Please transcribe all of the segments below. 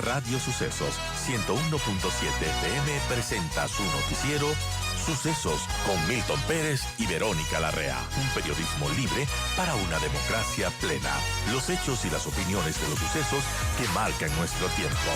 Radio Sucesos 101.7 FM presenta su noticiero Sucesos con Milton Pérez y Verónica Larrea. Un periodismo libre para una democracia plena. Los hechos y las opiniones de los sucesos que marcan nuestro tiempo.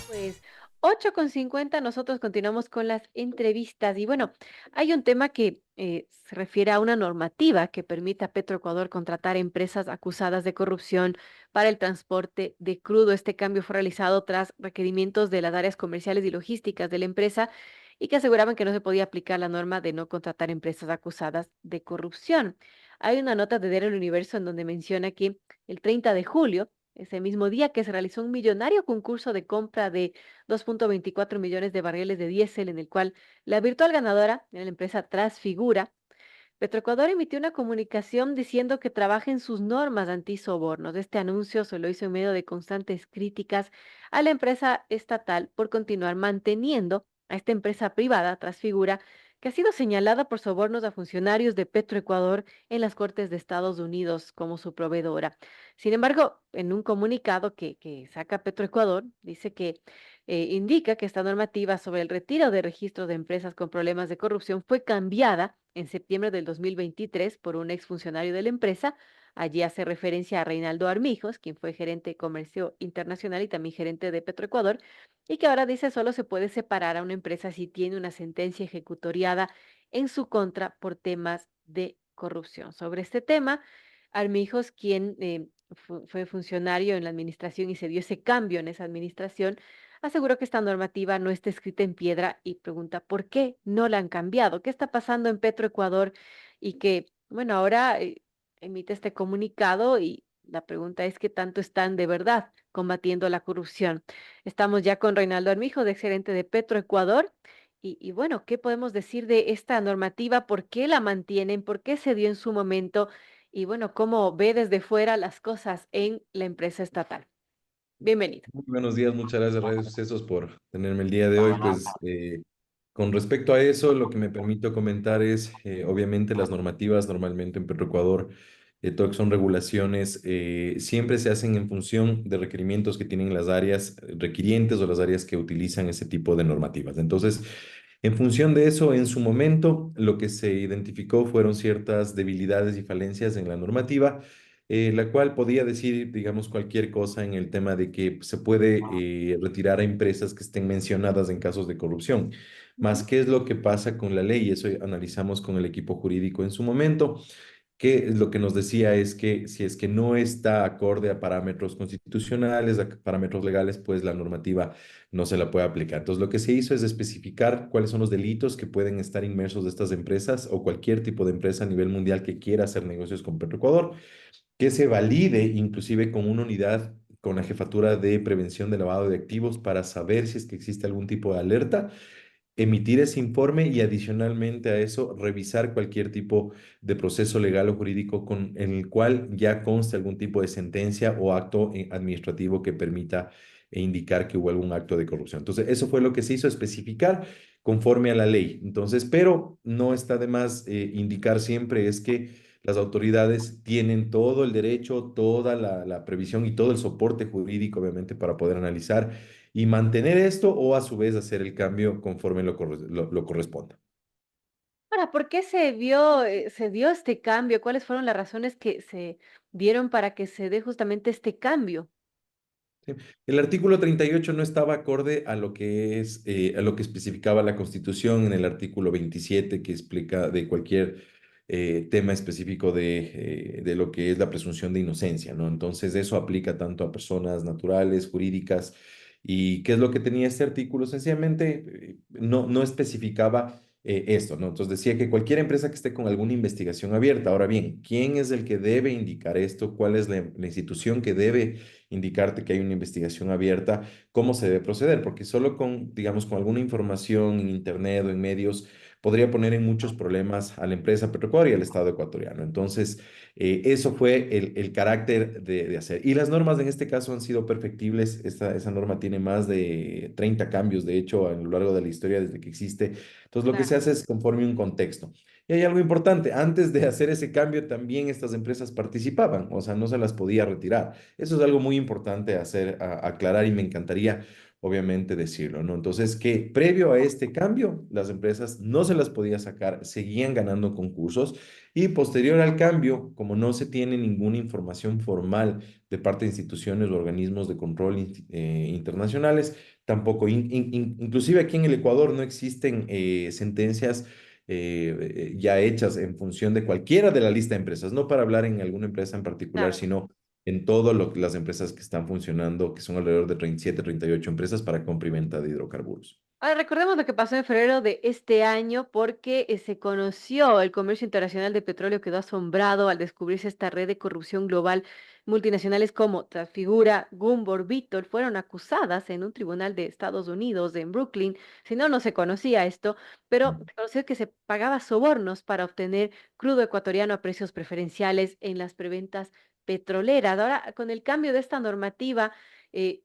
Pues 8:50 nosotros continuamos con las entrevistas y bueno, hay un tema que se refiere a una normativa que permite a Petroecuador contratar empresas acusadas de corrupción para el transporte de crudo. Este cambio fue realizado tras requerimientos de las áreas comerciales y logísticas de la empresa y que aseguraban que no se podía aplicar la norma de no contratar empresas acusadas de corrupción. Hay una nota de Diario El Universo en donde menciona que el 30 de julio ese mismo día que se realizó un millonario concurso de compra de 2.24 millones de barriles de diésel, en el cual la virtual ganadora era la empresa Transfigura. Petroecuador emitió una comunicación diciendo que trabaja en sus normas antisobornos. Este anuncio se lo hizo en medio de constantes críticas a la empresa estatal por continuar manteniendo a esta empresa privada, Transfigura, que ha sido señalada por sobornos a funcionarios de Petroecuador en las Cortes de Estados Unidos como su proveedora. Sin embargo, en un comunicado que saca Petroecuador, dice que indica que esta normativa sobre el retiro de registros de empresas con problemas de corrupción fue cambiada en septiembre del 2023 por un exfuncionario de la empresa. Allí hace referencia a Reinaldo Armijos, quien fue gerente de comercio internacional y también gerente de Petroecuador, y que ahora dice solo se puede separar a una empresa si tiene una sentencia ejecutoriada en su contra por temas de corrupción. Sobre este tema, Armijos, quien fue funcionario en la administración y se dio ese cambio en esa administración, aseguró que esta normativa no está escrita en piedra y pregunta por qué no la han cambiado, qué está pasando en Petroecuador y que, bueno, ahora emite este comunicado y la pregunta es qué tanto están de verdad combatiendo la corrupción. Estamos ya con Reinaldo Armijo, de gerente de Petroecuador. Y bueno, ¿qué podemos decir de esta normativa? ¿Por qué la mantienen? ¿Por qué se dio en su momento? Y bueno, ¿cómo ve desde fuera las cosas en la empresa estatal? Bienvenido. Muy buenos días, muchas gracias Radio Sucesos por tenerme el día de hoy. Con respecto a eso, lo que me permito comentar es, obviamente, las normativas normalmente en Petroecuador, todo lo que son regulaciones, siempre se hacen en función de requerimientos que tienen las áreas requirientes o las áreas que utilizan ese tipo de normativas. Entonces, en función de eso, en su momento, lo que se identificó fueron ciertas debilidades y falencias en la normativa, la cual podía decir, digamos, cualquier cosa en el tema de que se puede retirar a empresas que estén mencionadas en casos de corrupción. Más, Ujú. ¿qué es lo que pasa con la ley? Eso analizamos con el equipo jurídico en su momento, que lo que nos decía es que si es que no está acorde a parámetros constitucionales, a parámetros legales, pues la normativa no se la puede aplicar. Entonces, lo que se hizo es especificar cuáles son los delitos que pueden estar inmersos de estas empresas o cualquier tipo de empresa a nivel mundial que quiera hacer negocios con Petroecuador, que se valide inclusive con una unidad con la Jefatura de Prevención de Lavado de Activos para saber si es que existe algún tipo de alerta, emitir ese informe y adicionalmente a eso revisar cualquier tipo de proceso legal o jurídico en el cual ya conste algún tipo de sentencia o acto administrativo que permita indicar que hubo algún acto de corrupción. Entonces, eso fue lo que se hizo, especificar conforme a la ley. Entonces, pero no está de más indicar siempre es que las autoridades tienen todo el derecho, toda la previsión y todo el soporte jurídico, obviamente, para poder analizar y mantener esto o a su vez hacer el cambio conforme lo corresponda. Ahora, ¿por qué se dio este cambio? ¿Cuáles fueron las razones que se dieron para que se dé justamente este cambio? ¿Sí? El artículo 38 no estaba acorde a lo que es, a lo que especificaba la Constitución en el artículo 27 que explica de cualquier tema específico de lo que es la presunción de inocencia, ¿no? Entonces, eso aplica tanto a personas naturales, jurídicas. ¿Y qué es lo que tenía este artículo? Sencillamente, no especificaba esto, ¿no? Entonces decía que cualquier empresa que esté con alguna investigación abierta. Ahora bien, ¿quién es el que debe indicar esto? ¿Cuál es la institución que debe indicarte que hay una investigación abierta? ¿Cómo se debe proceder? Porque solo con, digamos, con alguna información en internet o en medios podría poner en muchos problemas a la empresa Petroecuador y al Estado ecuatoriano. Entonces, eso fue el carácter de hacer. Y las normas en este caso han sido perfectibles. Esa norma tiene más de 30 cambios, de hecho, a lo largo de la historia desde que existe. Entonces, lo que se Claro. hace es conforme un contexto. Y hay algo importante, antes de hacer ese cambio también estas empresas participaban, o sea, no se las podía retirar. Eso es algo muy importante hacer, aclarar y me encantaría obviamente decirlo, ¿no? Entonces, que previo a este cambio, las empresas no se las podía sacar, seguían ganando concursos y posterior al cambio, como no se tiene ninguna información formal de parte de instituciones o organismos de control internacionales, tampoco, inclusive aquí en el Ecuador no existen sentencias ya hechas en función de cualquiera de la lista de empresas, no para hablar en alguna empresa en particular, Claro. sino en todas las empresas que están funcionando, que son alrededor de 37, 38 empresas para compra y venta de hidrocarburos. Ahora, recordemos lo que pasó en febrero de este año porque se conoció el comercio internacional de petróleo, quedó asombrado al descubrirse esta red de corrupción global. Multinacionales como Trafigura, Gumbor, Vitol fueron acusadas en un tribunal de Estados Unidos, en Brooklyn. Si no, no se conocía esto, pero se conoció que se pagaba sobornos para obtener crudo ecuatoriano a precios preferenciales en las preventas petroleras. Ahora, con el cambio de esta normativa,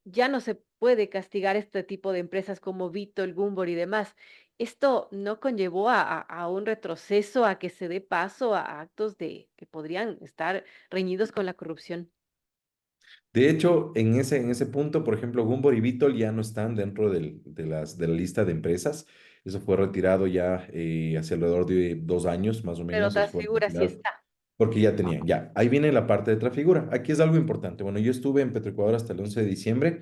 ya no se puede castigar este tipo de empresas como Vitol, Gumbor y demás. Esto no conllevó a un retroceso, a que se dé paso a actos de que podrían estar reñidos con la corrupción. De hecho, en ese punto, por ejemplo, Gumbor y Vitol ya no están dentro de la lista de empresas. Eso fue retirado ya hace alrededor de 2 años, más o Pero menos. Eso otras fue figuras sí retirado. está. Porque ya tenían, ya. Ahí viene la parte de Trafigura. Aquí es algo importante. Bueno, yo estuve en Petroecuador hasta el 11 de diciembre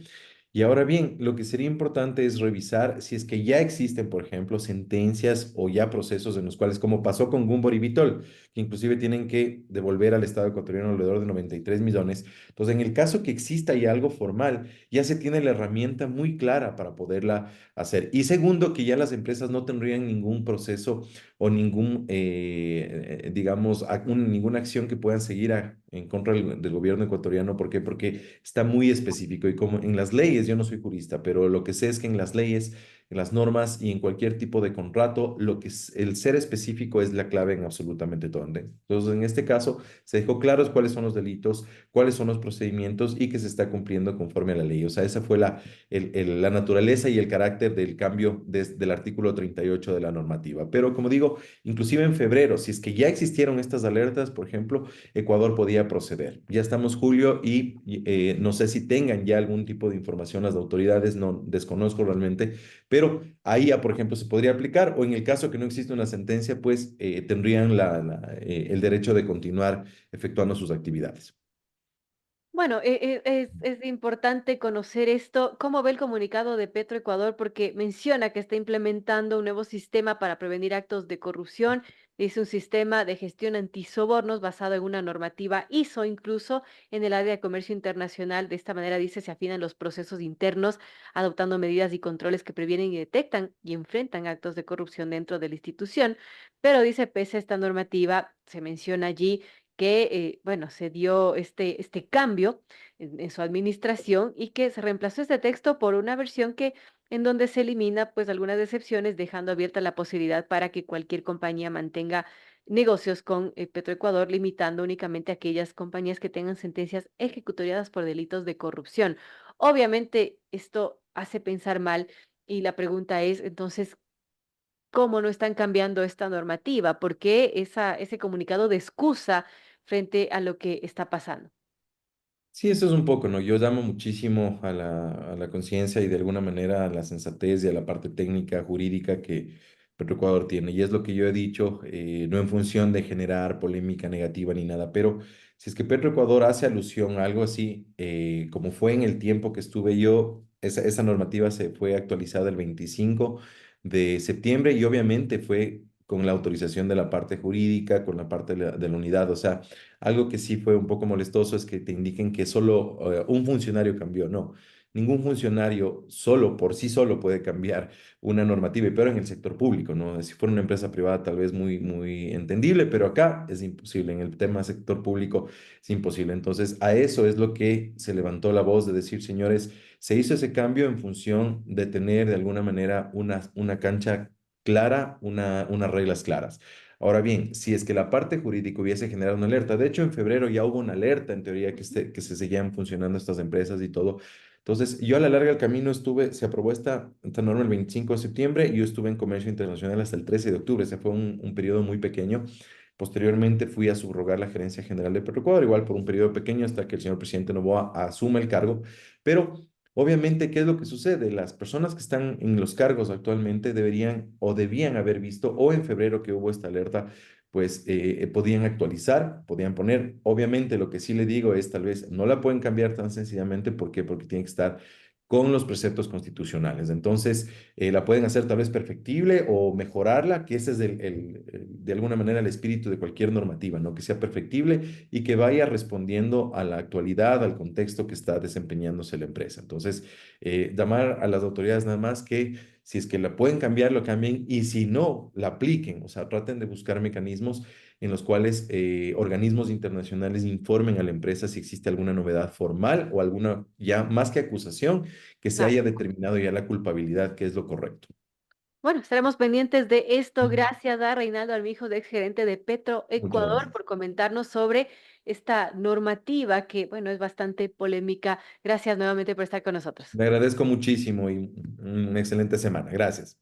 y ahora bien, lo que sería importante es revisar si es que ya existen, por ejemplo, sentencias o ya procesos en los cuales, como pasó con Gumbor y Vitol, que inclusive tienen que devolver al Estado ecuatoriano alrededor de 93 millones. Entonces, en el caso que exista ya algo formal, ya se tiene la herramienta muy clara para poderla hacer. Y segundo, que ya las empresas no tendrían ningún proceso o ningún, digamos, ninguna acción que puedan seguir en contra del gobierno ecuatoriano. ¿Por qué? Porque está muy específico y como en las leyes, yo no soy jurista, pero lo que sé es que en las leyes, en las normas y en cualquier tipo de contrato, lo que es el ser específico es la clave en absolutamente todo. Entonces, en este caso, se dejó claros cuáles son los delitos, cuáles son los procedimientos y que se está cumpliendo conforme a la ley. O sea, esa fue la naturaleza y el carácter del cambio del artículo 38 de la normativa. Pero como digo, inclusive en febrero, si es que ya existieron estas alertas, por ejemplo, Ecuador podía proceder. Ya estamos julio y no sé si tengan ya algún tipo de información las autoridades, no desconozco realmente, pero ahí ya, por ejemplo, se podría aplicar o en el caso que no existe una sentencia, pues tendrían el derecho de continuar efectuando sus actividades. Bueno, es importante conocer esto. ¿Cómo ve el comunicado de Petroecuador? Porque menciona que está implementando un nuevo sistema para prevenir actos de corrupción. Dice un sistema de gestión antisobornos basado en una normativa ISO, incluso en el área de comercio internacional. De esta manera, dice, se afinan los procesos internos, adoptando medidas y controles que previenen y detectan y enfrentan actos de corrupción dentro de la institución. Pero dice, pese a esta normativa, se menciona allí que, bueno, se dio este cambio en su administración y que se reemplazó este texto por una versión que en donde se elimina pues algunas excepciones, dejando abierta la posibilidad para que cualquier compañía mantenga negocios con Petroecuador, limitando únicamente a aquellas compañías que tengan sentencias ejecutoriadas por delitos de corrupción. Obviamente, esto hace pensar mal y la pregunta es, entonces, cómo no están cambiando esta normativa, por qué ese comunicado de excusa frente a lo que está pasando. Sí, eso es un poco, ¿no? Yo llamo muchísimo a la conciencia y de alguna manera a la sensatez y a la parte técnica, jurídica que Petroecuador tiene. Y es lo que yo he dicho, no en función de generar polémica negativa ni nada, pero si es que Petroecuador hace alusión a algo así, como fue en el tiempo que estuve yo, esa normativa se fue actualizada el 25 de septiembre y obviamente fue con la autorización de la parte jurídica, con la parte de la unidad, o sea. Algo que sí fue un poco molestoso es que te indiquen que solo un funcionario cambió. No, ningún funcionario solo por sí solo puede cambiar una normativa, y peor en el sector público, ¿no? Si fuera una empresa privada tal vez muy, muy entendible, pero acá es imposible. En el tema sector público es imposible. Entonces, a eso es lo que se levantó la voz de decir, señores, se hizo ese cambio en función de tener de alguna manera una cancha clara, unas reglas claras. Ahora bien, si es que la parte jurídica hubiese generado una alerta, de hecho en febrero ya hubo una alerta en teoría que se seguían funcionando estas empresas y todo, Entonces, yo a la larga del camino se aprobó esta norma el 25 de septiembre y yo estuve en comercio internacional hasta el 13 de octubre. Ese fue un periodo muy pequeño. Posteriormente fui a subrogar la gerencia general de Petroecuador, igual por un periodo pequeño hasta que el señor presidente Noboa asuma el cargo. Pero obviamente, ¿qué es lo que sucede? Las personas que están en los cargos actualmente deberían o debían haber visto, o en febrero que hubo esta alerta, pues podían actualizar, podían poner. Obviamente, lo que sí le digo es tal vez no la pueden cambiar tan sencillamente. ¿Por qué? Porque tiene que estar con los preceptos constitucionales. Entonces, la pueden hacer tal vez perfectible o mejorarla, que ese es de alguna manera el espíritu de cualquier normativa, ¿no? Que sea perfectible y que vaya respondiendo a la actualidad, al contexto que está desempeñándose la empresa. Entonces, llamar a las autoridades nada más que si es que la pueden cambiar, lo cambien y si no, la apliquen. O sea, traten de buscar mecanismos en los cuales organismos internacionales informen a la empresa si existe alguna novedad formal o alguna, ya más que acusación, que se Claro. haya determinado ya la culpabilidad, que es lo correcto. Bueno, estaremos pendientes de esto. Ujú. Gracias a Reinaldo Armijo, ex gerente de Petro Muchas Ecuador, gracias. por comentarnos sobre esta normativa que, bueno, es bastante polémica. Gracias nuevamente por estar con nosotros. Le agradezco muchísimo y una excelente semana. Gracias.